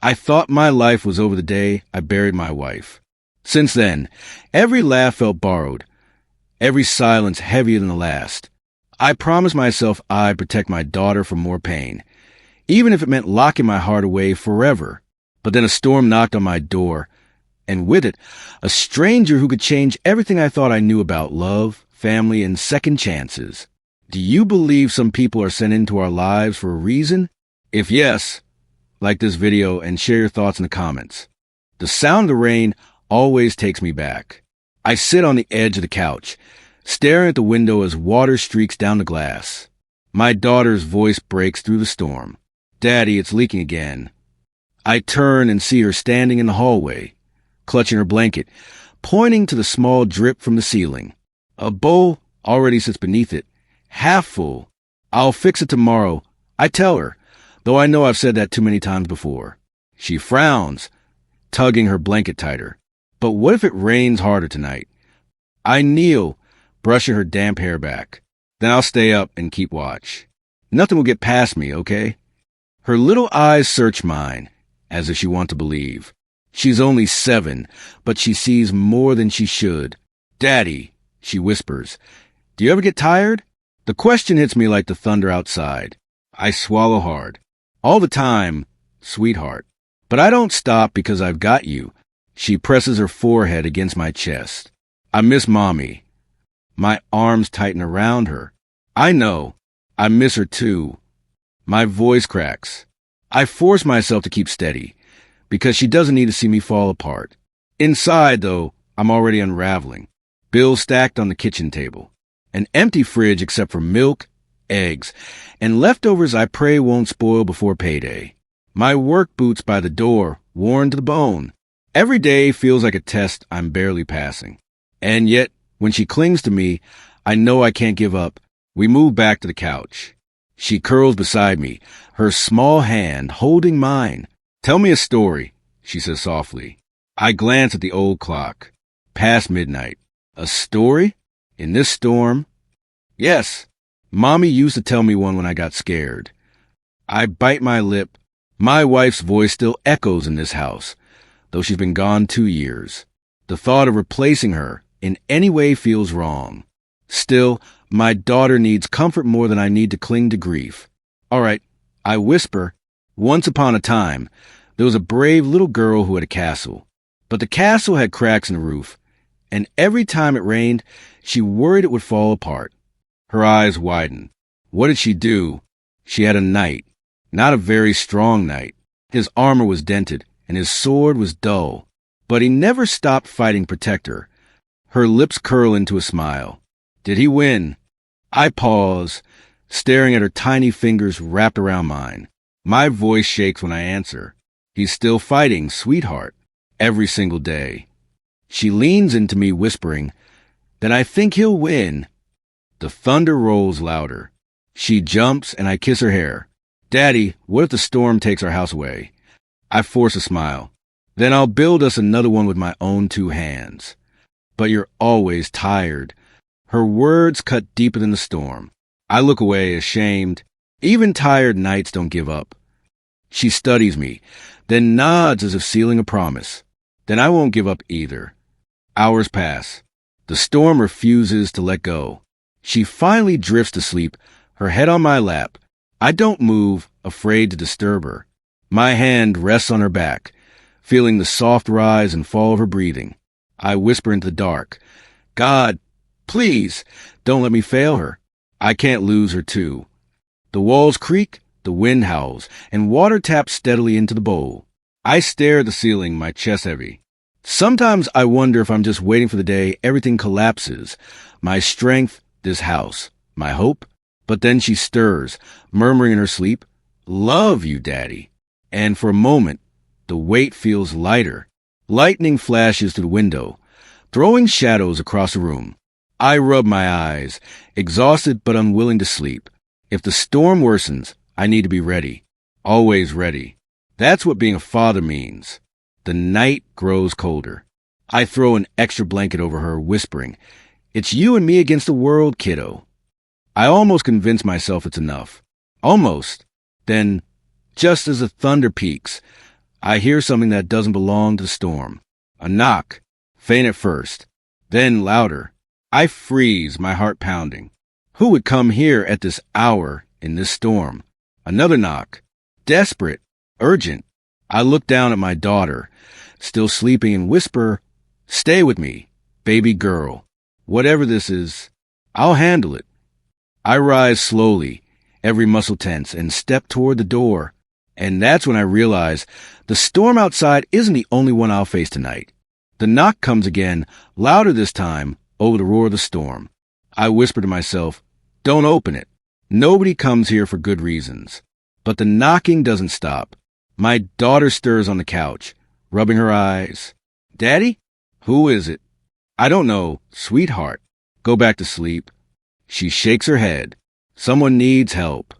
I thought my life was over the day I buried my wife. Since then, every laugh felt borrowed, every silence heavier than the last. I promised myself I'd protect my daughter from more pain, even if it meant locking my heart away forever. But then a storm knocked on my door, and with it, a stranger who could change everything I thought I knew about love, family, and second chances. Do you believe some people are sent into our lives for a reason? If yes, like this video and share your thoughts in the comments. The sound of the rain always takes me back. I sit on the edge of the couch, staring at the window as water streaks down the glass. My daughter's voice breaks through the storm. "Daddy, it's leaking again." I turn and see her standing in the hallway, clutching her blanket, pointing to the small drip from the ceiling. A bowl already sits beneath it, half full. "I'll fix it tomorrow," I tell her, though I know I've said that too many times before. She frowns, tugging her blanket tighter. "But what if it rains harder tonight?" I kneel, brushing her damp hair back. "Then I'll stay up and keep watch. Nothing will get past me, okay?" Her little eyes search mine, as if she wants to believe. She's only 7, but she sees more than she should. "Daddy," she whispers, "do you ever get tired?" The question hits me like the thunder outside. I swallow hard. "All the time, sweetheart. But I don't stop because I've got you." She presses her forehead against my chest. "I miss Mommy." My arms tighten around her. "I know. I miss her too." My voice cracks. I force myself to keep steady, because she doesn't need to see me fall apart. Inside, though, I'm already unraveling. Bills stacked on the kitchen table. An empty fridge except for milk, eggs, and leftovers I pray won't spoil before payday. My work boots by the door, worn to the bone. Every day feels like a test I'm barely passing. And yet, when she clings to me, I know I can't give up. We move back to the couch. She curls beside me, her small hand holding mine. "Tell me a story," she says softly. I glance at the old clock. Past midnight. A story? In this storm? Yes. Mommy used to tell me one when I got scared. I bite my lip. My wife's voice still echoes in this house, though she's been gone 2 years. The thought of replacing her in any way feels wrong. Still, my daughter needs comfort more than I need to cling to grief. "All right," I whisper. "Once upon a time, there was a brave little girl who had a castle. But the castle had cracks in the roof, and every time it rained, she worried it would fall apart." Her eyes widen. What did she do? She had a knight. Not a very strong knight. His armor was dented, and his sword was dull. But he never stopped fighting to protect her. Her lips curl into a smile. "Did he win?" I pause, staring at her tiny fingers wrapped around mine. My voice shakes when I answer. "He's still fighting, sweetheart, every single day." She leans into me, whispering, "Then I think he'll win." The thunder rolls louder. She jumps, and I kiss her hair. "Daddy, what if the storm takes our house away?" I force a smile. "Then I'll build us another one with my own 2 hands. But you're always tired." Her words cut deeper than the storm. I look away, ashamed. Even tired nights don't give up. She studies me, then nods as if sealing a promise. Then I won't give up either. Hours pass. The storm refuses to let go. She finally drifts to sleep, her head on my lap. I don't move, afraid to disturb her. My hand rests on her back, feeling the soft rise and fall of her breathing. I whisper into the dark, "God, please, don't let me fail her. I can't lose her too." The walls creak, the wind howls, and water taps steadily into the bowl. I stare at the ceiling, my chest heavy. Sometimes I wonder if I'm just waiting for the day everything collapses. My strength, this house, my hope. But then she stirs, murmuring in her sleep, "Love you, Daddy." And for a moment, the weight feels lighter. Lightning flashes through the window, throwing shadows across the room. I rub my eyes, exhausted but unwilling to sleep. If the storm worsens, I need to be ready. Always ready. That's what being a father means. The night grows colder. I throw an extra blanket over her, whispering, "It's you and me against the world, kiddo." I almost convince myself it's enough. Almost. Then, just as the thunder peaks, I hear something that doesn't belong to the storm. A knock, faint at first, then louder. I freeze, my heart pounding. Who would come here at this hour in this storm? Another knock. Desperate, urgent. I look down at my daughter, still sleeping, and whisper, "Stay with me, baby girl. Whatever this is, I'll handle it." I rise slowly, every muscle tense, and step toward the door. And that's when I realize the storm outside isn't the only one I'll face tonight. The knock comes again, louder this time, over the roar of the storm. I whisper to myself, "Don't open it. Nobody comes here for good reasons." But the knocking doesn't stop. My daughter stirs on the couch, rubbing her eyes. "Daddy? Who is it?" "I don't know, sweetheart. Go back to sleep." She shakes her head. Someone needs help.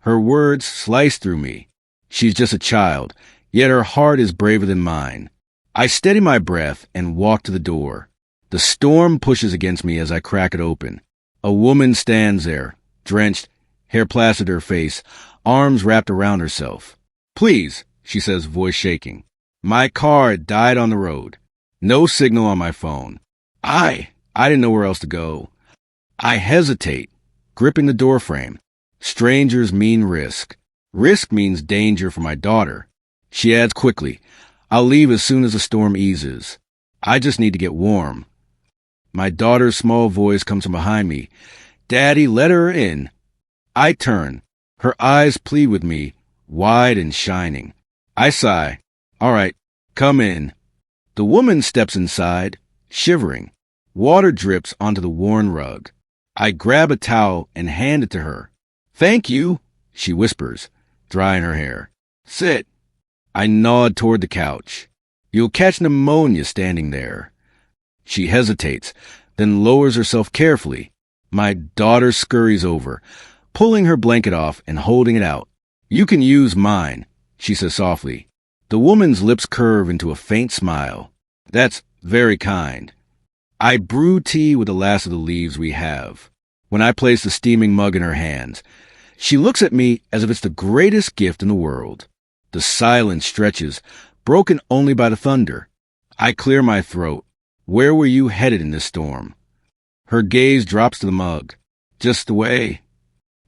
Her words slice through me. She's just a child, yet her heart is braver than mine. I steady my breath and walk to the door. The storm pushes against me as I crack it open. A woman stands there, drenched, hair plastered to her face, arms wrapped around herself. "Please," she says, voice shaking. My car had died on the road. No signal on my phone. I didn't know where else to go. I hesitate, gripping the doorframe. Strangers mean risk. Risk means danger for my daughter. She adds quickly, "I'll leave as soon as the storm eases. I just need to get warm." My daughter's small voice comes from behind me. "Daddy, let her in." I turn. Her eyes plead with me, wide and shining. I sigh. "All right, come in." The woman steps inside, shivering. Water drips onto the worn rug. I grab a towel and hand it to her. "Thank you," she whispers, drying her hair. "Sit." I nod toward the couch. "You'll catch pneumonia standing there." She hesitates, then lowers herself carefully. My daughter scurries over, pulling her blanket off and holding it out. "You can use mine," she says softly. The woman's lips curve into a faint smile. "That's very kind." I brew tea with the last of the leaves we have. When I place the steaming mug in her hands, she looks at me as if it's the greatest gift in the world. The silence stretches, broken only by the thunder. I clear my throat. "Where were you headed in this storm?" Her gaze drops to the mug. "Just the way."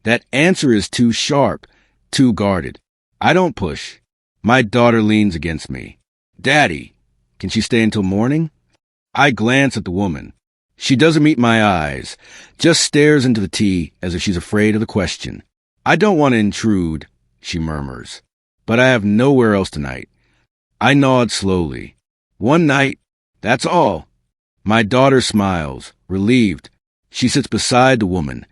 That answer is too sharp, too guarded. I don't push. My daughter leans against me. "Daddy, can she stay until morning?" I glance at the woman. She doesn't meet my eyes, just stares into the tea as if she's afraid of the question. "I don't want to intrude," she murmurs, "but I have nowhere else tonight." I nod slowly. "One night, that's all." My daughter smiles, relieved. She sits beside the woman,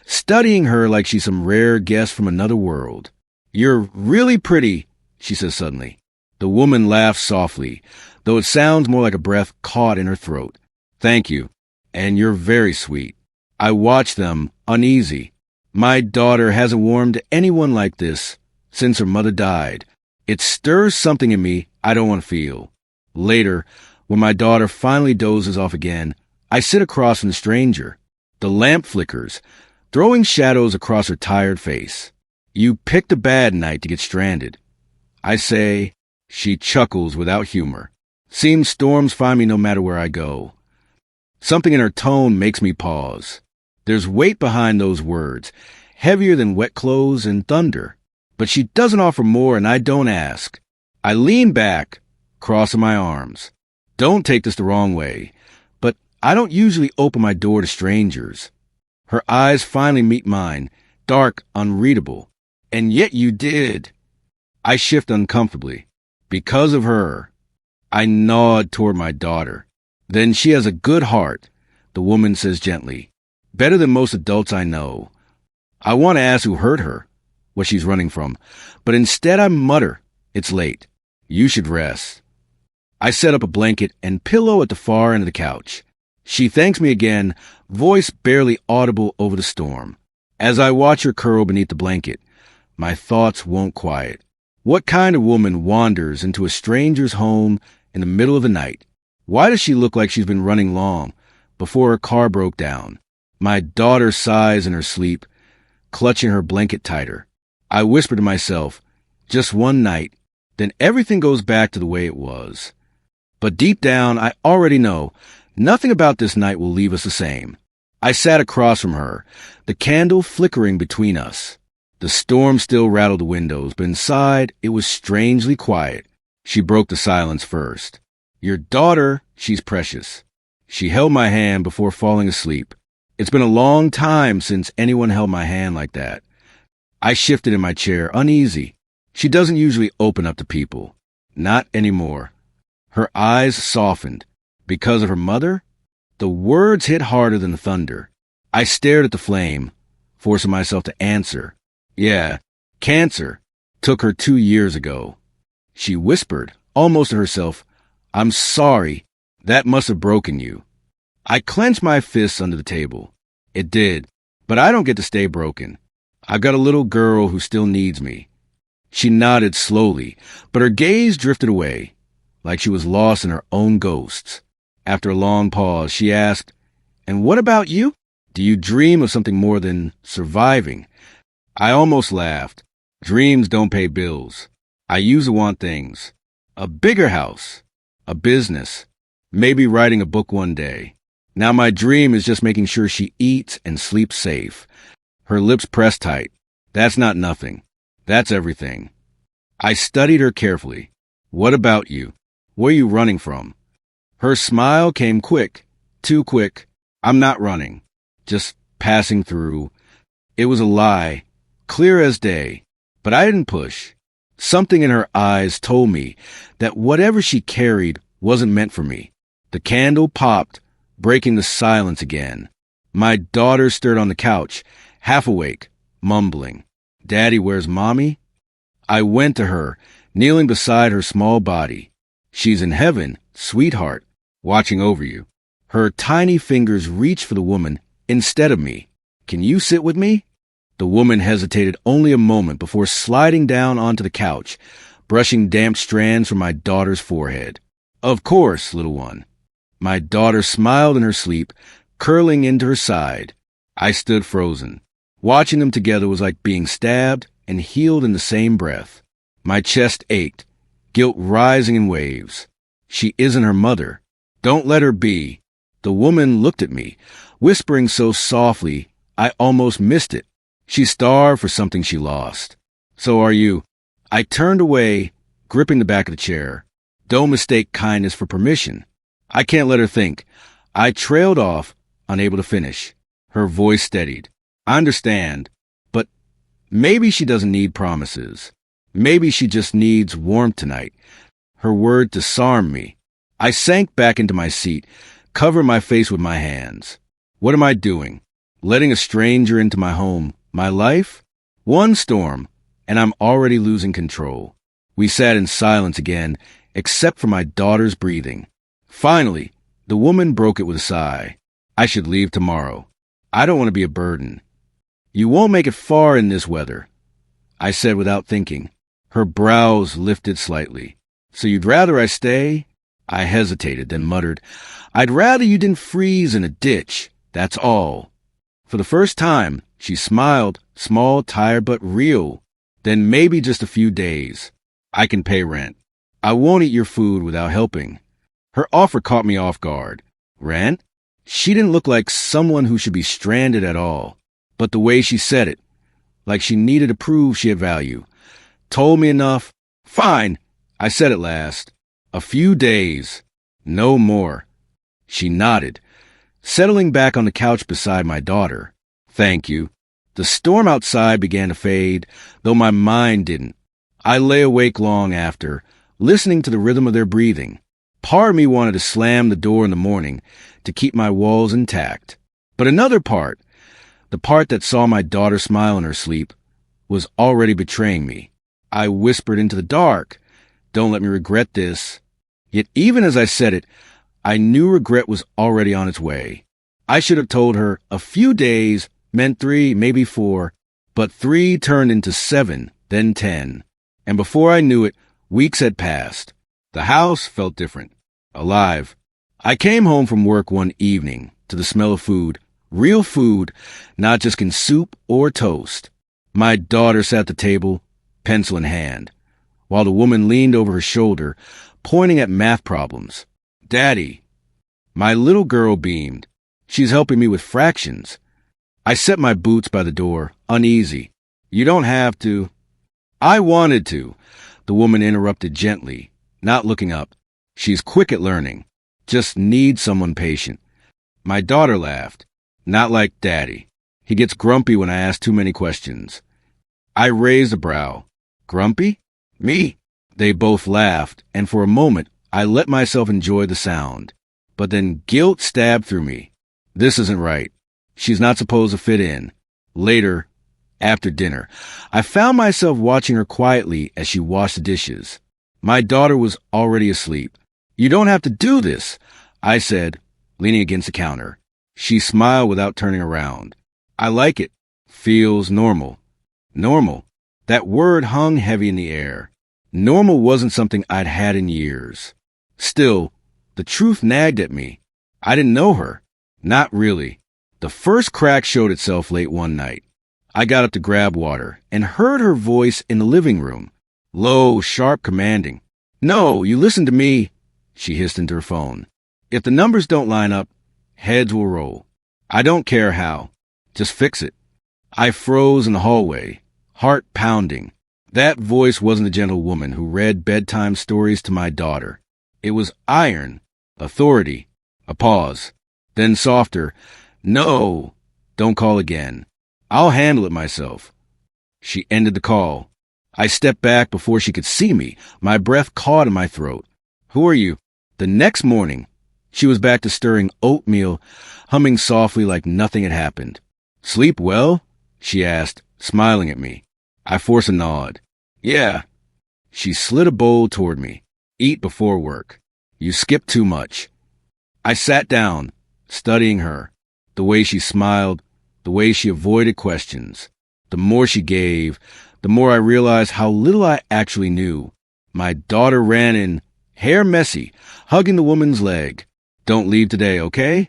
studying her like she's some rare guest from another world. "You're really pretty," she says suddenly. The woman laughs softly, though it sounds more like a breath caught in her throat. "Thank you. And you're very sweet." I watch them, uneasy. My daughter hasn't warmed to anyone like this since her mother died. It stirs something in me I don't want to feel. Later, when my daughter finally dozes off again, I sit across from the stranger. The lamp flickers, throwing shadows across her tired face. "You picked a bad night to get stranded," I say. She chuckles without humor. "Seems storms find me no matter where I go." Something in her tone makes me pause. There's weight behind those words, heavier than wet clothes and thunder. But she doesn't offer more, and I don't ask. I lean back, crossing my arms. Don't take this the wrong way, but I don't usually open my door to strangers. Her eyes finally meet mine, dark, unreadable. "And yet you did." I shift uncomfortably. "Because of her." I nod toward my daughter. "Then she has a good heart," the woman says gently. "Better than most adults I know." I want to ask who hurt her, what she's running from, but instead I mutter, "It's late. You should rest." I set up a blanket and pillow at the far end of the couch. She thanks me again, voice barely audible over the storm. As I watch her curl beneath the blanket, my thoughts won't quiet. What kind of woman wanders into a stranger's home in the middle of the night? Why does she look like she's been running long, before her car broke down? My daughter sighs in her sleep, clutching her blanket tighter. I whisper to myself, "Just one night. then everything goes back to the way it was. But deep down, I already know nothing about this night will leave us the same. I sat across from her, the candle flickering between us. The storm still rattled the windows, but inside it was strangely quiet. She broke the silence first. Your daughter, she's precious. She held my hand before falling asleep. It's been a long time since anyone held my hand like that. I shifted in my chair, uneasy. She doesn't usually open up to people. Not anymore. Her eyes softened. Because of her mother? The words hit harder than the thunder. I stared at the flame, forcing myself to answer. Yeah, cancer. Took her 2 years ago. She whispered, almost to herself, I'm sorry. That must have broken you. I clenched my fists under the table. It did, but I don't get to stay broken. I've got a little girl who still needs me. She nodded slowly, but her gaze drifted away, like she was lost in her own ghosts. After a long pause, she asked, And what about you? Do you dream of something more than surviving? I almost laughed. Dreams don't pay bills. I used to want things. A bigger house. A business. Maybe writing a book one day. Now my dream is just making sure she eats and sleeps safe. Her lips pressed tight. That's not nothing. That's everything. I studied her carefully. What about you? Where are you running from? Her smile came quick. Too quick. I'm not running. Just passing through. It was a lie. Clear as day. But I didn't push. Something in her eyes told me that whatever she carried wasn't meant for me. The candle popped, breaking the silence again. My daughter stirred on the couch, half awake, mumbling. Daddy, where's Mommy? I went to her, kneeling beside her small body. She's in heaven, sweetheart, watching over you. Her tiny fingers reached for the woman instead of me. Can you sit with me? The woman hesitated only a moment before sliding down onto the couch, brushing damp strands from my daughter's forehead. Of course, little one. My daughter smiled in her sleep, curling into her side. I stood frozen. Watching them together was like being stabbed and healed in the same breath. My chest ached, guilt rising in waves. She isn't her mother. Don't let her be. The woman looked at me, whispering so softly I almost missed it. She starved for something she lost. So are you. I turned away, gripping the back of the chair. Don't mistake kindness for permission. I can't let her think. I trailed off, unable to finish. Her voice steadied. I understand, but maybe she doesn't need promises. Maybe she just needs warmth tonight. Her word disarmed me. I sank back into my seat, covering my face with my hands. What am I doing? Letting a stranger into my home, my life? One storm, and I'm already losing control. We sat in silence again, except for my daughter's breathing. Finally, the woman broke it with a sigh. I should leave tomorrow. I don't want to be a burden. You won't make it far in this weather, I said without thinking. Her brows lifted slightly. So you'd rather I stay? I hesitated, then muttered, I'd rather you didn't freeze in a ditch, that's all. For the first time, she smiled, small, tired, but real. Then maybe just a few days. I can pay rent. I won't eat your food without helping. Her offer caught me off guard. Rent? She didn't look like someone who should be stranded at all. But the way she said it, like she needed to prove she had value, told me enough. Fine, I said at last. A few days. No more. She nodded, settling back on the couch beside my daughter. Thank you. The storm outside began to fade, though my mind didn't. I lay awake long after, listening to the rhythm of their breathing. Part of me wanted to slam the door in the morning to keep my walls intact. But another part, the part that saw my daughter smile in her sleep, was already betraying me. I whispered into the dark, Don't let me regret this. Yet even as I said it, I knew regret was already on its way. I should have told her a few days meant 3, maybe 4, but 3 turned into 7, then 10. And before I knew it, weeks had passed. The house felt different, alive. I came home from work one evening to the smell of food, real food, not just in soup or toast. My daughter sat at the table, pencil in hand. while the woman leaned over her shoulder, pointing at math problems. "Daddy." My little girl beamed. "She's helping me with fractions." I set my boots by the door, uneasy. "You don't have to." "I wanted to," the woman interrupted gently, not looking up. "She's quick at learning. Just needs someone patient." My daughter laughed. "Not like Daddy. He gets grumpy when I ask too many questions." I raised a brow. "Grumpy? Me?" They both laughed, and for a moment I let myself enjoy the sound. But then guilt stabbed through me. This isn't right. She's not supposed to fit in. Later, after dinner, I found myself watching her quietly as she washed the dishes. My daughter was already asleep. "You don't have to do this," I said, leaning against the counter. She smiled without turning around. "I like it. Feels normal." Normal. That word hung heavy in the air. Normal wasn't something I'd had in years. Still, the truth nagged at me. I didn't know her. Not really. The first crack showed itself late one night. I got up to grab water and heard her voice in the living room. Low, sharp, commanding. "No, you listen to me," she hissed into her phone. "If the numbers don't line up, heads will roll. I don't care how. Just fix it." I froze in the hallway, heart pounding. That voice wasn't the gentle woman who read bedtime stories to my daughter. It was iron, authority, a pause. Then softer, "No, don't call again. I'll handle it myself." She ended the call. I stepped back before she could see me, my breath caught in my throat. "Who are you?" The next morning, she was back to stirring oatmeal, humming softly like nothing had happened. "Sleep well?" she asked, smiling at me. I forced a nod. "Yeah." She slid a bowl toward me. "Eat before work. You skip too much." I sat down, studying her, the way she smiled, the way she avoided questions. The more she gave, the more I realized how little I actually knew. My daughter ran in, hair messy, hugging the woman's leg. "Don't leave today, okay?"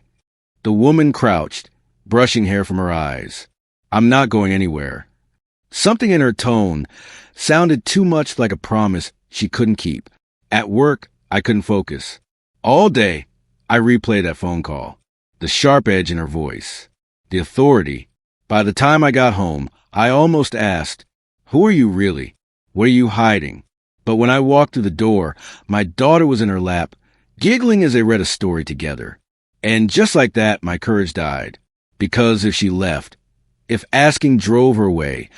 The woman crouched, brushing hair from her eyes. "I'm not going anywhere." Something in her tone sounded too much like a promise she couldn't keep. At work, I couldn't focus. All day, I replayed that phone call. The sharp edge in her voice. The authority. By the time I got home, I almost asked, "Who are you really? What are you hiding?" But when I walked through the door, my daughter was in her lap, giggling as they read a story together. And just like that, my courage died. Because if she left, if asking drove her away,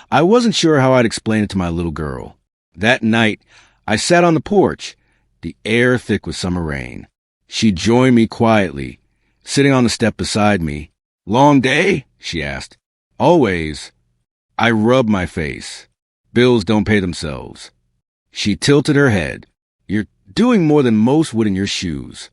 I wasn't sure how I'd explain it to my little girl. That night, I sat on the porch, the air thick with summer rain. She joined me quietly, sitting on the step beside me. "Long day?" she asked. "Always." I rubbed my face. Bills don't pay themselves. She tilted her head. "You're doing more than most would in your shoes."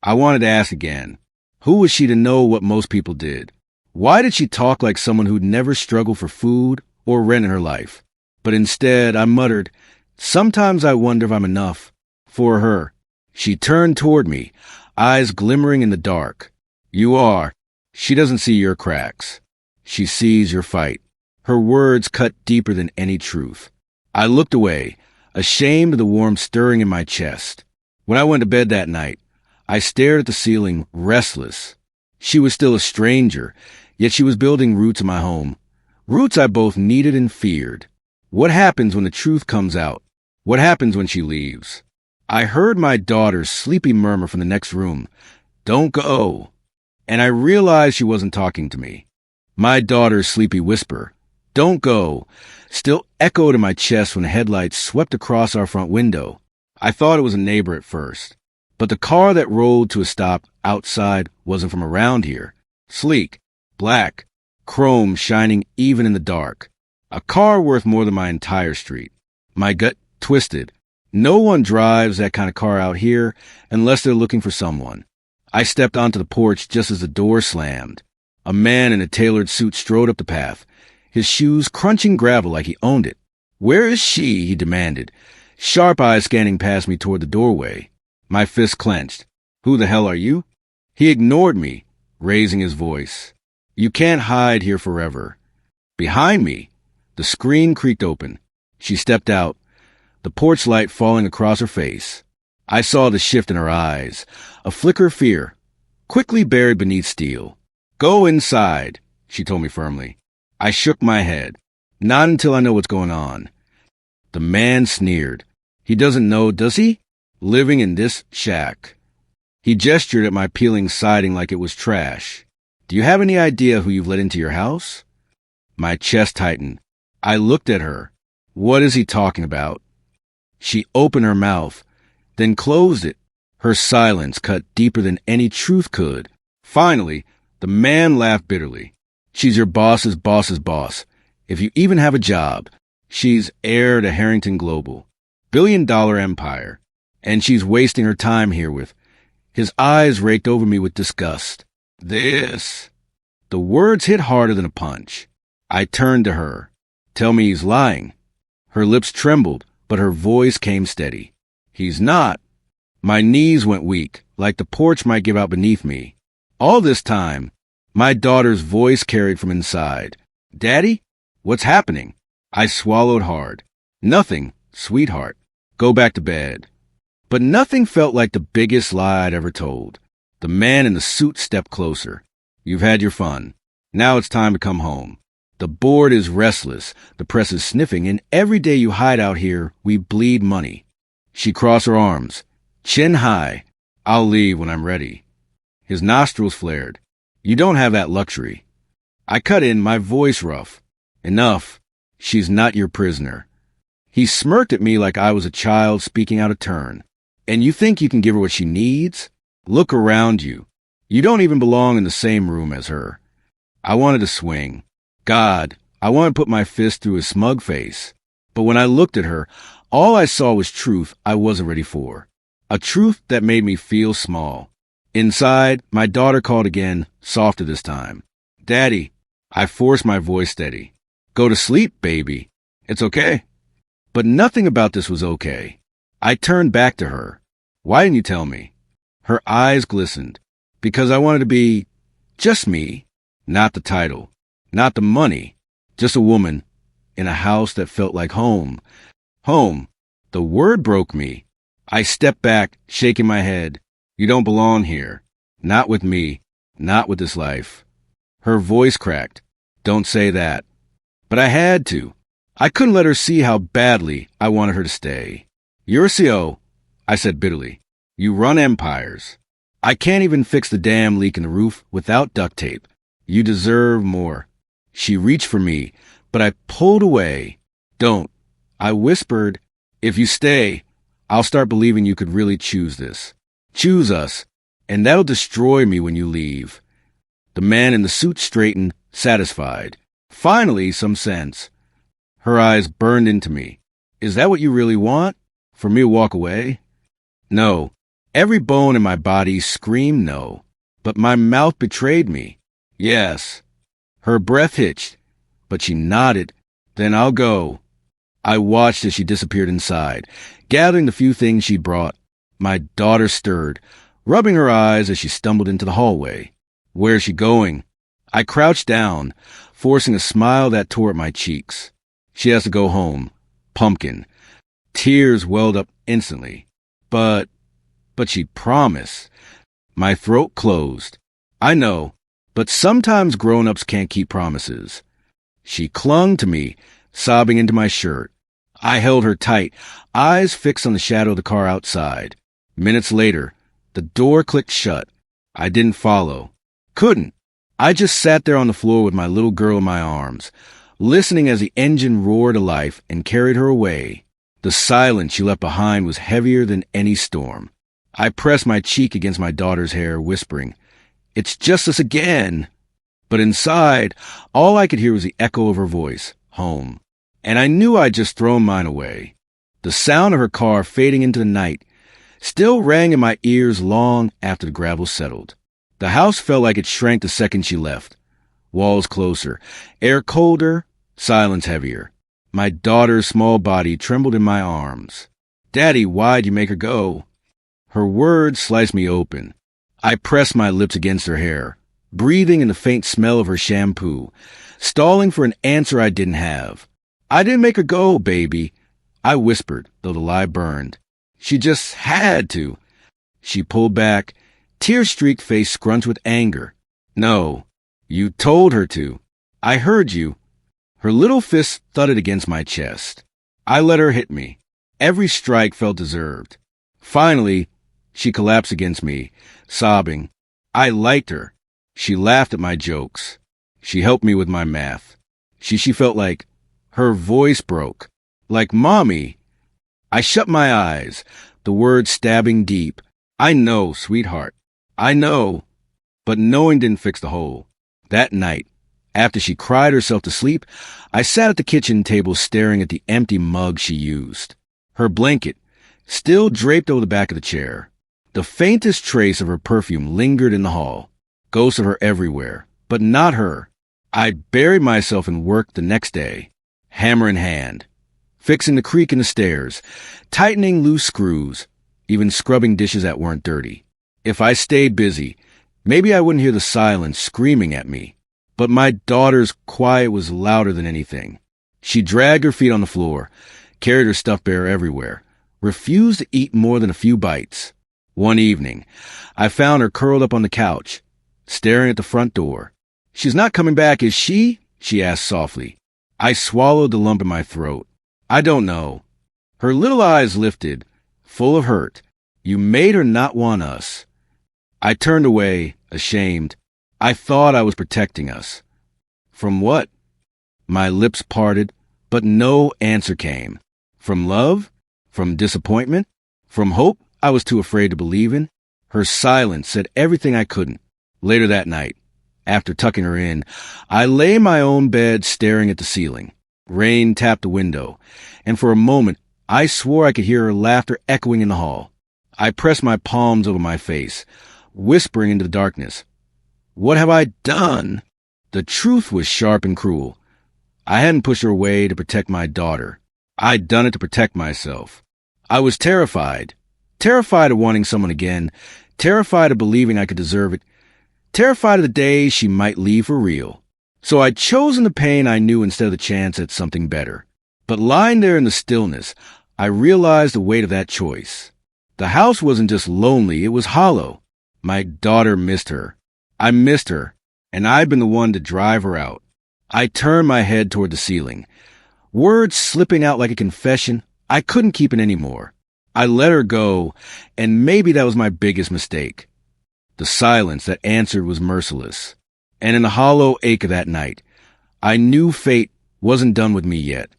I wanted to ask again. Who was she to know what most people did? Why did she talk like someone who'd never struggled for food or rent in her life? But instead, I muttered, "Sometimes I wonder if I'm enough for her." She turned toward me, eyes glimmering in the dark. "You are. She doesn't see your cracks. She sees your fight." Her words cut deeper than any truth. I looked away, ashamed of the warmth stirring in my chest. When I went to bed that night, I stared at the ceiling, restless. She was still a stranger, yet she was building roots in my home. Roots I both needed and feared. What happens when the truth comes out? What happens when she leaves? I heard my daughter's sleepy murmur from the next room, "Don't go." And I realized she wasn't talking to me. My daughter's sleepy whisper, "Don't go," still echoed in my chest when the headlights swept across our front window. I thought it was a neighbor at first, but the car that rolled to a stop outside wasn't from around here. Sleek, black, chrome shining even in the dark. A car worth more than my entire street. My gut twisted. No one drives that kind of car out here unless they're looking for someone. I stepped onto the porch just as the door slammed. A man in a tailored suit strode up the path, his shoes crunching gravel like he owned it. "Where is she?" he demanded, sharp eyes scanning past me toward the doorway. My fist clenched. "Who the hell are you?" He ignored me, raising his voice. "You can't hide here forever." Behind me, the screen creaked open. She stepped out. the porch light falling across her face. I saw the shift in her eyes, a flicker of fear, quickly buried beneath steel. "Go inside," she told me firmly. I shook my head. "Not until I know what's going on." The man sneered. "He doesn't know, does he? Living in this shack." He gestured at my peeling siding like it was trash. "Do you have any idea who you've let into your house?" My chest tightened. I looked at her. What is he talking about? She opened her mouth, then closed it. Her silence cut deeper than any truth could. Finally, the man laughed bitterly. "She's your boss's boss's boss. If you even have a job. She's heir to Harrington Global. $1 billion empire. And she's wasting her time here with..." His eyes raked over me with disgust. "This..." The words hit harder than a punch. I turned to her. "Tell me he's lying." Her lips trembled, but her voice came steady. "He's not." My knees went weak, like the porch might give out beneath me. All this time, my daughter's voice carried from inside. "Daddy? What's happening?" I swallowed hard. "Nothing, sweetheart. Go back to bed." But nothing felt like the biggest lie I'd ever told. The man in the suit stepped closer. "You've had your fun. Now it's time to come home. The board is restless, the press is sniffing, and every day you hide out here, we bleed money." She crossed her arms, chin high. "I'll leave when I'm ready." His nostrils flared. "You don't have that luxury." I cut in, my voice rough. "Enough. She's not your prisoner." He smirked at me like I was a child speaking out of turn. "And you think you can give her what she needs? Look around you. You don't even belong in the same room as her." I wanted to swing. God, I wanted to put my fist through his smug face. But when I looked at her, all I saw was truth I wasn't ready for. A truth that made me feel small. Inside, my daughter called again, softer this time. "Daddy." I forced my voice steady. "Go to sleep, baby. It's okay." But nothing about this was okay. I turned back to her. "Why didn't you tell me?" Her eyes glistened. "Because I wanted to be just me. Not the title. Not the money. Just a woman in a house that felt like home." Home. The word broke me. I stepped back, shaking my head. "You don't belong here. Not with me. Not with this life." Her voice cracked. "Don't say that." But I had to. I couldn't let her see how badly I wanted her to stay. "You're a CO," I said bitterly. "You run empires. I can't even fix the damn leak in the roof without duct tape. You deserve more." She reached for me, but I pulled away. "Don't." I whispered. "If you stay, I'll start believing you could really choose this. Choose us, and that'll destroy me when you leave." The man in the suit straightened, satisfied. Finally, some sense. Her eyes burned into me. "Is that what you really want? For me to walk away?" No. Every bone in my body screamed no. But my mouth betrayed me. "Yes." Her breath hitched, but she nodded. "Then I'll go." I watched as she disappeared inside, gathering the few things she brought. My daughter stirred, rubbing her eyes as she stumbled into the hallway. "Where's she going?" I crouched down, forcing a smile that tore at my cheeks. "She has to go home. Pumpkin." Tears welled up instantly. But she promised." My throat closed. "I know. But sometimes grown-ups can't keep promises." She clung to me, sobbing into my shirt. I held her tight, eyes fixed on the shadow of the car outside. Minutes later, the door clicked shut. I didn't follow. Couldn't. I just sat there on the floor with my little girl in my arms, listening as the engine roared to life and carried her away. The silence she left behind was heavier than any storm. I pressed my cheek against my daughter's hair, whispering, "It's just us again." But inside, all I could hear was the echo of her voice, "Home." And I knew I'd just thrown mine away. The sound of her car fading into the night still rang in my ears long after the gravel settled. The house felt like it shrank the second she left. Walls closer, air colder, silence heavier. My daughter's small body trembled in my arms. "Daddy, why'd you make her go?" Her words sliced me open. I pressed my lips against her hair, breathing in the faint smell of her shampoo, stalling for an answer I didn't have. "I didn't make her go, baby. I whispered, though the lie burned. She just had to. She pulled back, tear-streaked face scrunched with anger. No, you told her to. I heard you. Her little fist thudded against my chest. I let her hit me. Every strike felt deserved. Finally, she collapsed against me, sobbing. I liked her. She laughed at my jokes. She helped me with my math. She felt like her voice broke. Like Mommy. I shut my eyes, the words stabbing deep. I know, sweetheart. I know. But knowing didn't fix the hole. That night, after she cried herself to sleep, I sat at the kitchen table staring at the empty mug she used. Her blanket, still draped over the back of the chair. The faintest trace of her perfume lingered in the hall. Ghosts of her everywhere, but not her. I buried myself in work the next day, hammer in hand, fixing the creak in the stairs, tightening loose screws, even scrubbing dishes that weren't dirty. If I stayed busy, maybe I wouldn't hear the silence screaming at me. But my daughter's quiet was louder than anything. She dragged her feet on the floor, carried her stuffed bear everywhere, refused to eat more than a few bites. One evening, I found her curled up on the couch, staring at the front door. She's not coming back, is she? She asked softly. I swallowed the lump in my throat. I don't know. Her little eyes lifted, full of hurt. You made her not want us. I turned away, ashamed. I thought I was protecting us. From what? My lips parted, but no answer came. From love? From disappointment? From hope I was too afraid to believe in? Her silence said everything I couldn't. Later that night, after tucking her in, I lay in my own bed staring at the ceiling. Rain tapped the window, and for a moment I swore I could hear her laughter echoing in the hall. I pressed my palms over my face, whispering into the darkness. What have I done? The truth was sharp and cruel. I hadn't pushed her away to protect my daughter. I'd done it to protect myself. I was terrified. Terrified of wanting someone again. Terrified of believing I could deserve it. Terrified of the day she might leave for real. So I'd chosen the pain I knew instead of the chance at something better. But lying there in the stillness, I realized the weight of that choice. The house wasn't just lonely, it was hollow. My daughter missed her. I missed her, and I'd been the one to drive her out. I turned my head toward the ceiling. Words slipping out like a confession, I couldn't keep it anymore. I let her go, and maybe that was my biggest mistake. The silence that answered was merciless. And in the hollow ache of that night, I knew fate wasn't done with me yet.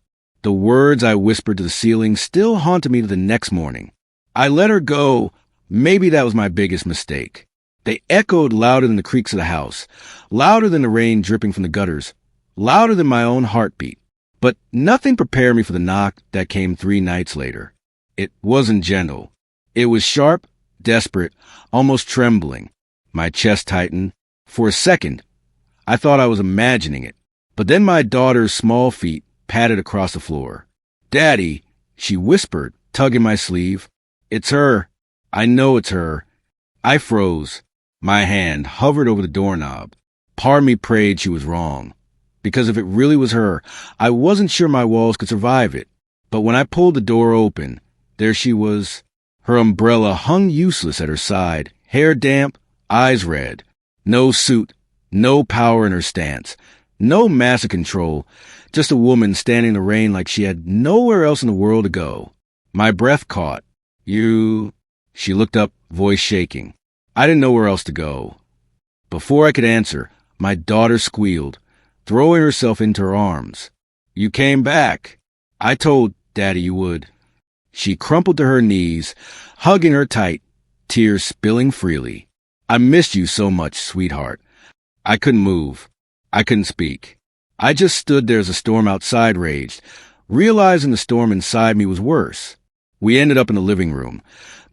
The words I whispered to the ceiling still haunted me to the next morning. I let her go. Maybe that was my biggest mistake. They echoed louder than the creaks of the house, louder than the rain dripping from the gutters, louder than my own heartbeat. But nothing prepared me for the knock that came 3 nights later. It wasn't gentle. It was sharp, desperate, almost trembling. My chest tightened. For a second, I thought I was imagining it. But then my daughter's small feet patted across the floor. Daddy, she whispered, tugging my sleeve. It's her. I know it's her. I froze. My hand hovered over the doorknob. Part of me prayed she was wrong. Because if it really was her, I wasn't sure my walls could survive it. But when I pulled the door open, there she was. Her umbrella hung useless at her side, hair damp, eyes red. No suit, no power in her stance, no massive control, just a woman standing in the rain like she had nowhere else in the world to go. My breath caught. You... She looked up, voice shaking. I didn't know where else to go. Before I could answer, my daughter squealed, throwing herself into her arms. You came back. I told Daddy you would. She crumpled to her knees, hugging her tight, tears spilling freely. I missed you so much, sweetheart. I couldn't move. I couldn't speak. I just stood there as the storm outside raged, realizing the storm inside me was worse. We ended up in the living room,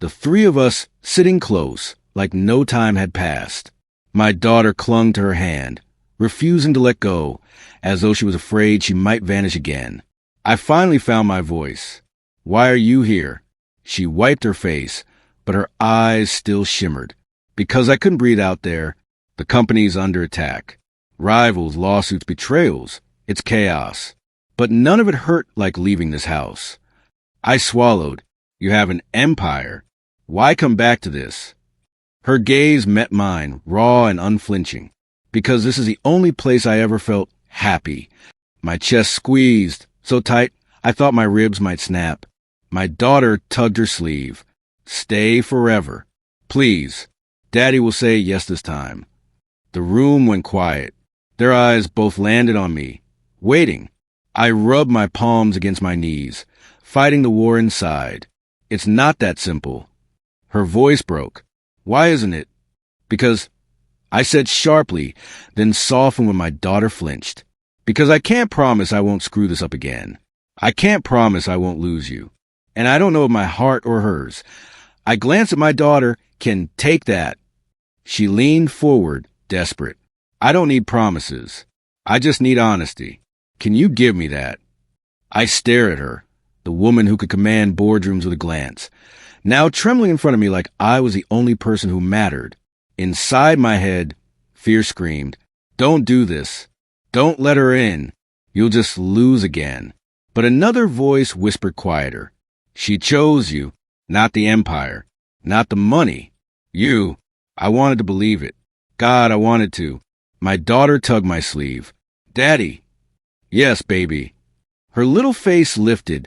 the 3 of us sitting close, like no time had passed. My daughter clung to her hand, refusing to let go, as though she was afraid she might vanish again. I finally found my voice. Why are you here? She wiped her face, but her eyes still shimmered. Because I couldn't breathe out there. The company's under attack. Rivals, lawsuits, betrayals. It's chaos. But none of it hurt like leaving this house. I swallowed. You have an empire. Why come back to this? Her gaze met mine, raw and unflinching, because this is the only place I ever felt happy. My chest squeezed, so tight I thought my ribs might snap. My daughter tugged her sleeve. Stay forever. Please. Daddy will say yes this time. The room went quiet. Their eyes both landed on me, waiting. I rubbed my palms against my knees, fighting the war inside. It's not that simple. Her voice broke. Why isn't it? Because, I said sharply, then softened when my daughter flinched. Because I can't promise I won't screw this up again. I can't promise I won't lose you. And I don't know if my heart or hers. I glanced at my daughter. Can take that. She leaned forward, desperate. I don't need promises. I just need honesty. Can you give me that? I stared at her, the woman who could command boardrooms with a glance, now trembling in front of me like I was the only person who mattered. Inside my head, fear screamed, "Don't do this. Don't let her in. You'll just lose again." But another voice whispered quieter. She chose you, not the empire, not the money. You. I wanted to believe it. God, I wanted to. My daughter tugged my sleeve. Daddy. Yes, baby. Her little face lifted,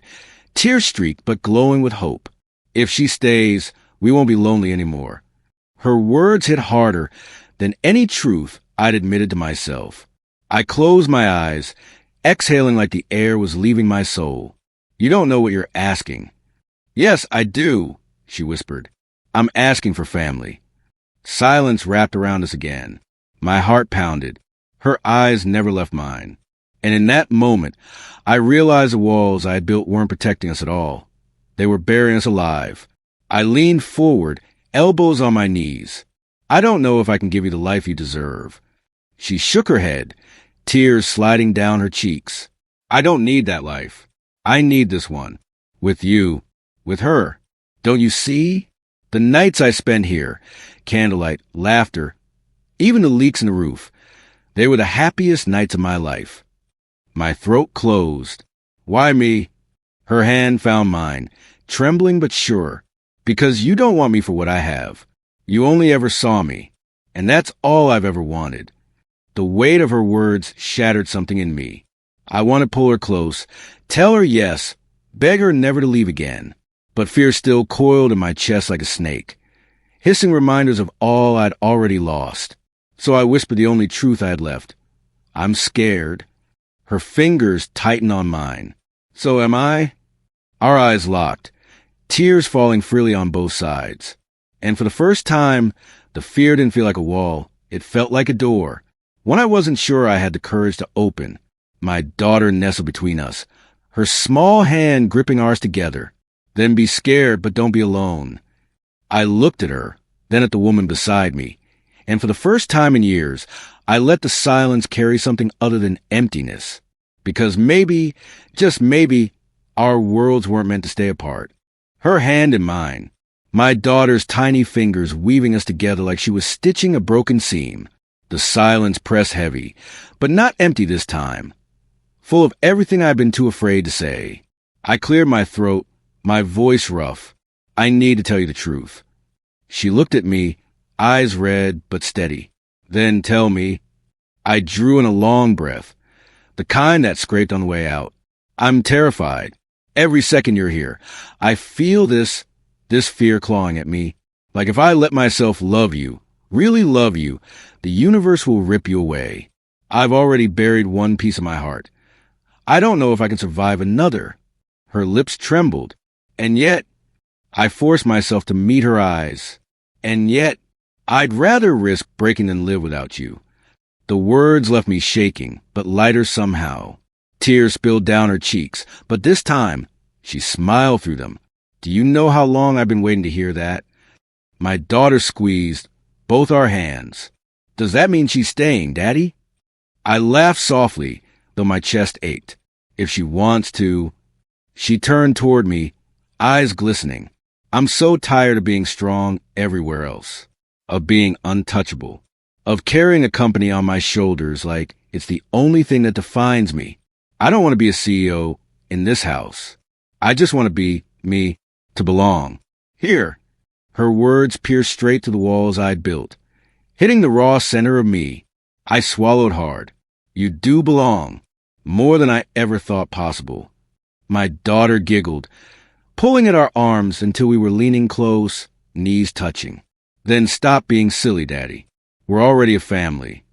tear-streaked but glowing with hope. If she stays, we won't be lonely anymore. Her words hit harder than any truth I'd admitted to myself. I closed my eyes, exhaling like the air was leaving my soul. You don't know what you're asking. Yes, I do, she whispered. I'm asking for family. Silence wrapped around us again. My heart pounded. Her eyes never left mine. And in that moment, I realized the walls I had built weren't protecting us at all. They were burying us alive. I leaned forward, elbows on my knees. I don't know if I can give you the life you deserve. She shook her head, tears sliding down her cheeks. I don't need that life. I need this one. With you. With her. Don't you see? The nights I spent here, candlelight, laughter, even the leaks in the roof, they were the happiest nights of my life. My throat closed. Why me? Her hand found mine, trembling but sure. Because you don't want me for what I have. You only ever saw me. And that's all I've ever wanted. The weight of her words shattered something in me. I want to pull her close, tell her yes, beg her never to leave again. But fear still coiled in my chest like a snake, hissing reminders of all I'd already lost. So I whispered the only truth I had left. I'm scared. Her fingers tightened on mine. So am I? Our eyes locked, tears falling freely on both sides. And for the first time, the fear didn't feel like a wall. It felt like a door, one I wasn't sure I had the courage to open. My daughter nestled between us, her small hand gripping ours together. Then be scared, but don't be alone. I looked at her, then at the woman beside me, and for the first time in years, I let the silence carry something other than emptiness. Because maybe, just maybe, our worlds weren't meant to stay apart. Her hand in mine, my daughter's tiny fingers weaving us together like she was stitching a broken seam. The silence pressed heavy, but not empty this time. Full of everything I'd been too afraid to say. I cleared my throat, my voice rough. I need to tell you the truth. She looked at me, eyes red but steady. Then tell me. I drew in a long breath, the kind that scraped on the way out. I'm terrified. Every second you're here, I feel this fear clawing at me. Like if I let myself love you, really love you, the universe will rip you away. I've already buried one piece of my heart. I don't know if I can survive another. Her lips trembled. And yet, I forced myself to meet her eyes. And yet, I'd rather risk breaking than live without you. The words left me shaking, but lighter somehow. Tears spilled down her cheeks, but this time, she smiled through them. Do you know how long I've been waiting to hear that? My daughter squeezed both our hands. Does that mean she's staying, Daddy? I laughed softly, though my chest ached. If she wants to. She turned toward me, eyes glistening. I'm so tired of being strong everywhere else, of being untouchable, of carrying a company on my shoulders like it's the only thing that defines me. I don't want to be a CEO in this house. I just want to be me, to belong. Here. Her words pierced straight to the walls I'd built, hitting the raw center of me. I swallowed hard. You do belong. More than I ever thought possible. My daughter giggled, pulling at our arms until we were leaning close, knees touching. Then stop being silly, Daddy. We're already a family.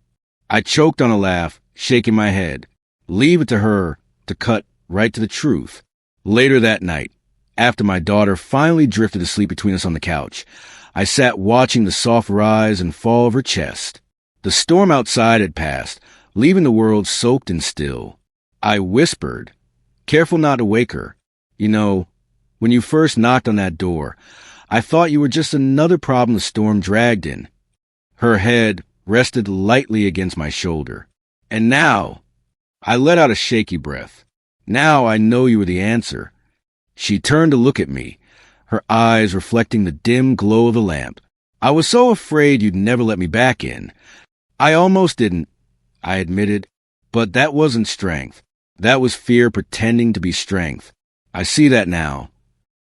I choked on a laugh, shaking my head. Leave it to her to cut right to the truth. Later that night, after my daughter finally drifted to sleep between us on the couch, I sat watching the soft rise and fall of her chest. The storm outside had passed, leaving the world soaked and still. I whispered, careful not to wake her. You know, when you first knocked on that door, I thought you were just another problem the storm dragged in. Her head rested lightly against my shoulder. And now, I let out a shaky breath. Now I know you were the answer. She turned to look at me, her eyes reflecting the dim glow of the lamp. I was so afraid you'd never let me back in. I almost didn't, I admitted, but that wasn't strength. That was fear pretending to be strength. I see that now.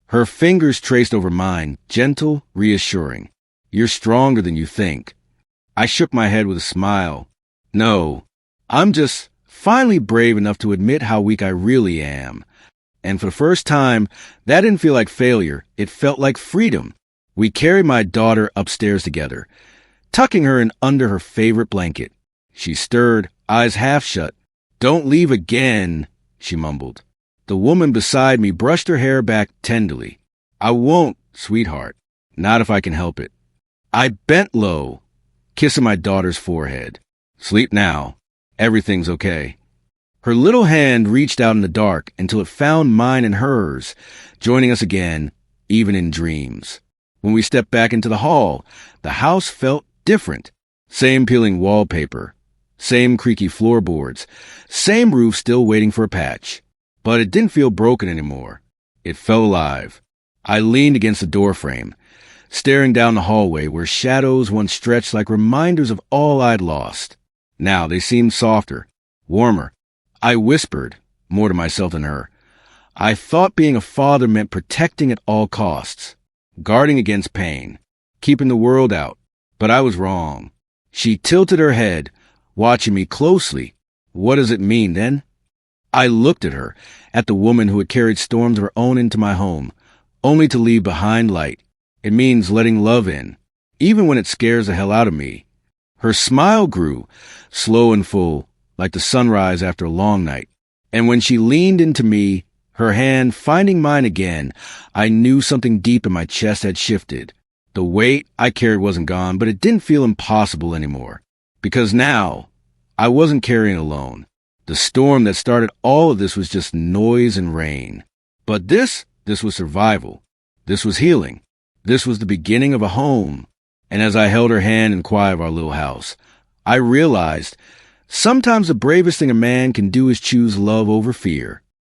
Her fingers traced over mine, gentle, reassuring. You're stronger than you think. I shook my head with a smile. No, I'm just finally brave enough to admit how weak I really am. And for the first time, that didn't feel like failure. It felt like freedom. We carried my daughter upstairs together, tucking her in under her favorite blanket. She stirred, eyes half shut. Don't leave again, she mumbled. The woman beside me brushed her hair back tenderly. I won't, sweetheart. Not if I can help it. I bent low, kissing my daughter's forehead. Sleep now. Everything's okay. Her little hand reached out in the dark until it found mine and hers, joining us again, even in dreams. When we stepped back into the hall, the house felt different. Same peeling wallpaper, same creaky floorboards, same roof still waiting for a patch. But it didn't feel broken anymore. It felt alive. I leaned against the doorframe, staring down the hallway where shadows once stretched like reminders of all I'd lost. Now they seemed softer, warmer. I whispered, more to myself than her. I thought being a father meant protecting at all costs, guarding against pain, keeping the world out. But I was wrong. She tilted her head, watching me closely. What does it mean, then? I looked at her, at the woman who had carried storms of her own into my home, only to leave behind light. It means letting love in, even when it scares the hell out of me. Her smile grew, slow and full, like the sunrise after a long night. And when she leaned into me, her hand finding mine again, I knew something deep in my chest had shifted. The weight I carried wasn't gone, but it didn't feel impossible anymore. Because now, I wasn't carrying alone. The storm that started all of this was just noise and rain. But this was survival. This was healing. This was the beginning of a home. And as I held her hand in quiet of our little house, I realized sometimes the bravest thing a man can do is choose love over fear.